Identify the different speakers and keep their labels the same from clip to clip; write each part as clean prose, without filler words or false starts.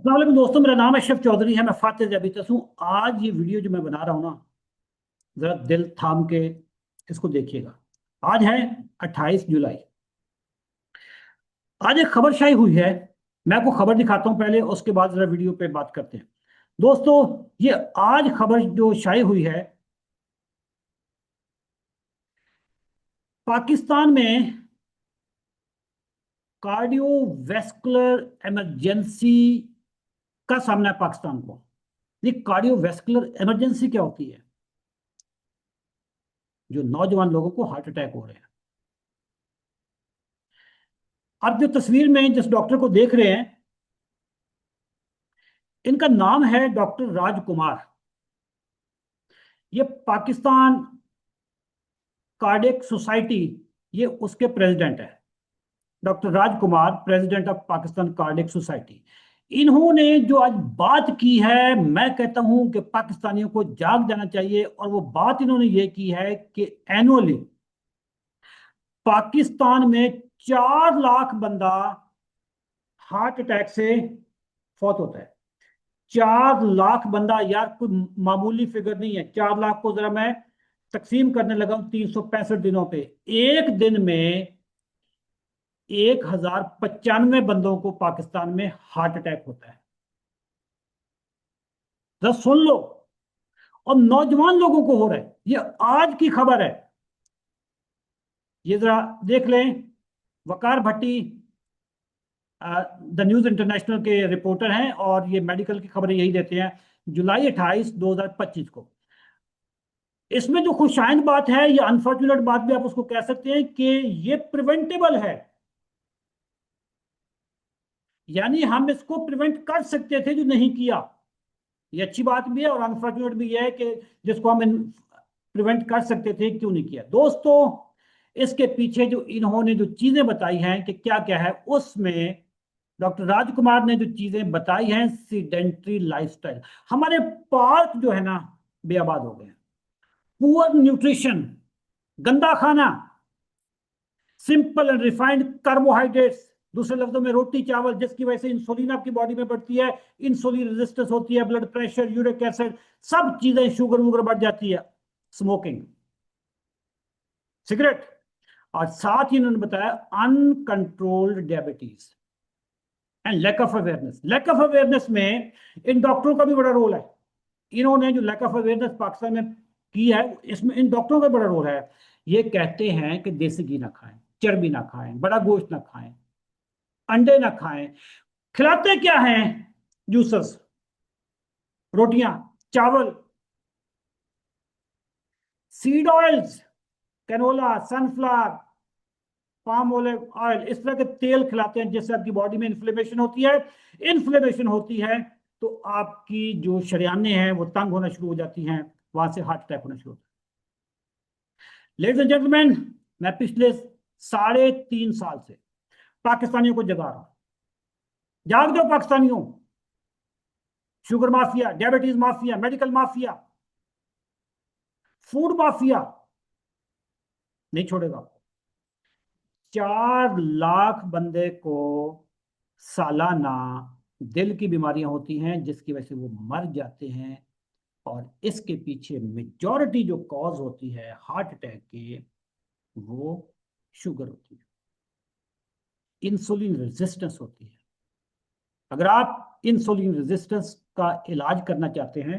Speaker 1: अस्सलाम वालेकुम दोस्तों, मेरा नाम अशरफ चौधरी है। मैं फातिज अबीतस हूँ। आज ये वीडियो जो मैं बना रहा हूँ ना, जरा दिल थाम के इसको देखिएगा। आज है 28 जुलाई। आज एक खबर शाई हुई है। मैं आपको खबर दिखाता हूँ पहले, उसके बाद जरा वीडियो पे बात करते हैं। दोस्तों, ये आज खबर जो शाई हुई है, पाकिस्तान में कार्डियोवैस्कुलर इमरजेंसी का सामना है पाकिस्तान को। ये कार्डियोवैस्कुलर इमरजेंसी क्या होती है? जो नौजवान लोगों को हार्ट अटैक हो रहे हैं। आप जो तस्वीर में जिस डॉक्टर को देख रहे हैं, इनका नाम है डॉक्टर राजकुमार। ये पाकिस्तान कार्डियक सोसाइटी, ये उसके प्रेसिडेंट है। Doctor Rajkumar, president of Pakistan cardiac society. इन्होंने जो आज बात की है, मैं कहता हूं कि पाकिस्तानियों को जाग जाना चाहिए। और वो बात इन्होंने ये की है कि एनुअली पाकिस्तान में 4 लाख बंदा हार्ट अटैक से फौत होता है। 4 लाख बंदा, यार कोई मामूली फिगर नहीं है। 4 लाख को जरा मैं तकसीम करने लगा हूं 365 दिनों पे। एक दिन में 1095 बंदों को पाकिस्तान में हार्ट अटैक होता है। जरा सुन लो। और नौजवान लोगों को हो रहा है। ये आज की खबर है। ये जरा देख लें। वकार भट्टी द न्यूज इंटरनेशनल के रिपोर्टर हैं और ये मेडिकल की खबरें यही देते हैं। जुलाई 28, 2025 को। इसमें जो खुशाइंद बात है, या अनफॉर्चुनेट बात भी आप उसको कह सकते हैं, कि ये प्रिवेंटेबल है। यानी हम इसको प्रिवेंट कर सकते थे जो नहीं किया। ये अच्छी बात भी है और अनफॉर्चुनेट भी है कि जिसको हम प्रिवेंट कर सकते थे क्यों नहीं किया। दोस्तों, इसके पीछे जो इन्होंने जो चीजें बताई हैं कि क्या क्या है, उसमें डॉक्टर राजकुमार ने जो चीजें बताई हैं, सीडेंट्री लाइफस्टाइल। हमारे पार्क जो है ना, बेआबाद हो गए हैं। पुअर न्यूट्रिशन, गंदा खाना, सिंपल एंड रिफाइंड कार्बोहाइड्रेट्स, दूसरे लफ्जों में रोटी चावल, जिसकी वजह से इंसुलिन आपकी बॉडी में बढ़ती है, इंसुलिन रेजिस्टेंस होती है, ब्लड प्रेशर, यूरिक एसिड, सब चीजें, शुगर वुगर बढ़ जाती है। स्मोकिंग, सिगरेट, और साथ ही इन्होंने बताया uncontrolled diabetes and lack of awareness. Lack of awareness में इन डॉक्टरों का भी बड़ा रोल है। इन्होंने जो लैक ऑफ अवेयरनेस पाकिस्तान में की है, इसमें इन डॉक्टरों का बड़ा रोल है। ये कहते हैं कि देसी घी ना खाएं, चर्बी ना खाएं, बड़ा गोश्त ना खाएं, अंडे ना खाएं। खिलाते क्या हैं? जूसस, रोटियां, चावल, seed oils, canola, sunflower, palm olive oil, इस तरह के तेल खिलाते हैं, जिससे आपकी बॉडी में इन्फ्लेमेशन होती है। इन्फ्लेमेशन होती है तो आपकी जो शरियानें हैं वो तंग होना शुरू हो जाती हैं, वहां से हार्ट अटैक होना शुरू होता है। लेडीज एंड जेंटलमैन, मैं पिछले 3.5 साल से पाकिस्तानियों को जगा रहा हूं। जाग जाओ पाकिस्तानियों। Sugar mafia, diabetes mafia, medical mafia, food mafia नहीं छोड़ेगा। 4 लाख बंदे को सालाना दिल की बीमारियां होती हैं, जिसकी वजह से वो मर जाते हैं। और इसके पीछे मेजॉरिटी जो कॉज होती है हार्ट अटैक के, वो शुगर होती है, इंसुलिन रेजिस्टेंस होती है। अगर आप इंसुलिन रेजिस्टेंस का इलाज करना चाहते हैं,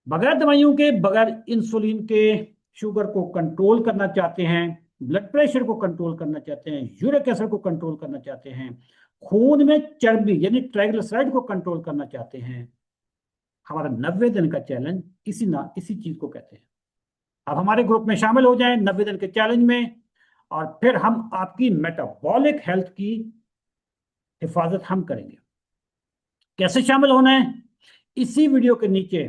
Speaker 1: बगैर दवाइयों के, बगैर इंसुलिन के, शुगर को कंट्रोल करना चाहते हैं, ब्लड प्रेशर को कंट्रोल करना चाहते हैं, यूरिक एसिड को कंट्रोल करना चाहते हैं, खून में चर्बी यानी ट्राइग्लिसराइड को कंट्रोल करना चाहते हैं, हमारा 90 दिन का चैलेंज इसी चीज को कहते हैं। अब हमारे ग्रुप में शामिल हो जाएं 90 दिन के चैलेंज में, और फिर हम आपकी मेटाबॉलिक हेल्थ की हिफाजत हम करेंगे। कैसे शामिल होना है? इसी वीडियो के नीचे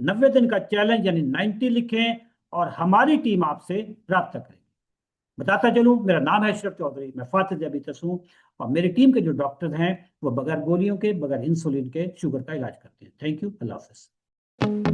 Speaker 1: 90 दिन का चैलेंज यानी 90 लिखें और हमारी टीम आपसे राब्ता करेगी। बताता चलूं, मेरा नाम है अशरफ चौधरी, मैं फातिज अबीतस हूं। और मेरी टीम के जो डॉक्टर्स हैं वो बगैर गोलियों के, बगैर इंसुलिन के शुगर का इलाज करते हैं। Thank you, Allah Hafiz.